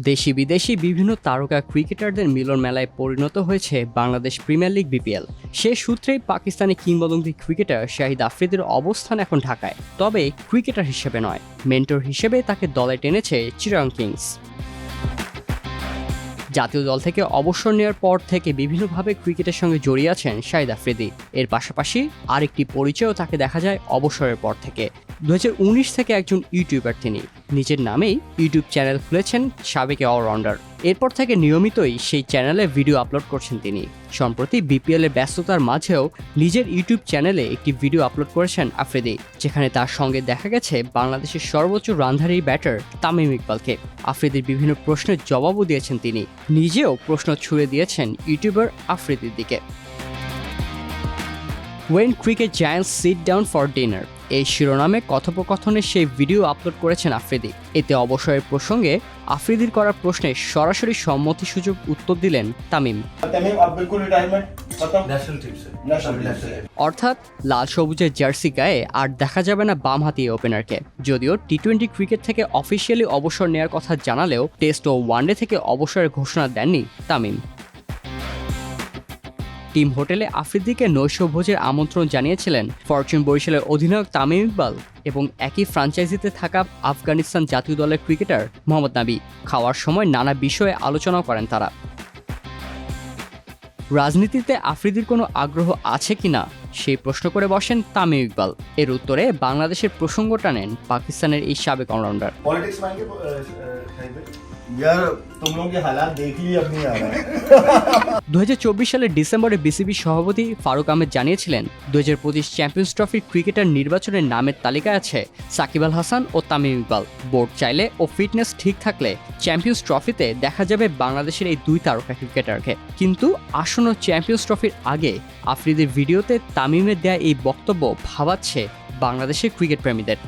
দেশি বিদেশি বিভিন্ন তারকা ক্রিকেটারদের মিলন মেলায় পরিণত হয়েছে বাংলাদেশ প্রিমিয়ার লিগ বিপিএল। সে সূত্রেই পাকিস্তানি কিংবদন্তি ক্রিকেটার শাহিদ আফ্রিদির অবস্থান এখন ঢাকায়, তবে ক্রিকেটার হিসেবে নয়, মেন্টর হিসেবে তাকে দলে টেনেছে চিটাগং কিংস। জাতীয় দল থেকে অবসর নেওয়ার পর থেকে বিভিন্নভাবে ক্রিকেটের সঙ্গে জড়িয়ে আছেন শাহিদ আফ্রিদি। এর পাশাপাশি আরেকটি পরিচয়ও তাকে দেখা যায় অবসরের পর থেকে। 2019 থেকে একজন ইউটিউবার তিনি। নিজের নামেই ইউটিউব চ্যানেল খুলেছেন সাবেক অলরাউন্ডার। এরপর থেকে নিয়মিতই সেই চ্যানেলে ভিডিও আপলোড করছেন তিনি। সম্প্রতি বিপিএলের ব্যস্ততার মাঝেও নিজের ইউটিউব চ্যানেলে একটি ভিডিও আপলোড করেছেন আফ্রিদি, যেখানে তার সঙ্গে দেখা গেছে বাংলাদেশের সর্বোচ্চ রানধারী ব্যাটার তামিম ইকবালকে। আফ্রিদির বিভিন্ন প্রশ্নের জবাবও দিয়েছেন তিনি, নিজেও প্রশ্ন ছুড়ে দিয়েছেন ইউটিউবার আফ্রিদির দিকে। When cricket giants sit down for dinner, এই শিরোনামে কথোপকথনের সেই ভিডিও আপলোড করেছেন আফ্রিদি। এতে অবসরের প্রসঙ্গে আফ্রিদির করা প্রশ্নে সরাসরি সম্মতিসূচক উত্তর দিলেন তামিম। অর্থাৎ লাল সবুজের জার্সি গায়ে আর দেখা যাবে না বামহাতি ওপেনারকে। যদিও টি-20 ক্রিকেট থেকে অফিসিয়ালি অবসর নেওয়ার কথা জানালেও টেস্ট ও ওয়ানডে থেকে অবসরের ঘোষণা দেননি তামিম। টিম হোটেলে আফ্রিদিকে নৈশভোজের আমন্ত্রণ জানিয়েছিলেন ফরচুন বরিশালের অধিনায়ক তামিম ইকবাল এবং একই ফ্র্যাঞ্চাইজিতে থাকা আফগানিস্তান জাতীয় দলের ক্রিকেটার মোহাম্মদ নাবি। খাওয়ার সময় নানা বিষয়ে আলোচনা করেন তারা। রাজনীতিতে আফ্রিদির কোনো আগ্রহ আছে কিনা সেই প্রশ্ন করে বসেন তামিম ইকবাল। এর উত্তরে বাংলাদেশের প্রসঙ্গ টানেন পাকিস্তানের এই সাবেক অলরাউন্ডার। यार तुम लोगों के हालात देख लिए अब नहीं आ रहा है। 2024 সালের ডিসেম্বরে বিসিবি সভাপতি ফারুক আহমেদ জানিয়েছিলেন 2025 চ্যাম্পিয়ন্স ট্রফির ক্রিকেটার নির্বাচনের নামের তালিকায় আছে সাকিব আল হাসান ও তামিম ইকবাল। বোর্ড চাইলে ও ফিটনেস ঠিক থাকলে চ্যাম্পিয়ন্স ট্রফিতে দেখা যাবে বাংলাদেশের এই দুই তারকা ক্রিকেটারকে। কিন্তু আসন্ন চ্যাম্পিয়ন্স ট্রফির আগে আফ্রিদির ভিডিওতে তামিমের দেয়া এই বক্তব্য ভাবাচ্ছে বাংলাদেশের ক্রিকেট প্রেমীদের।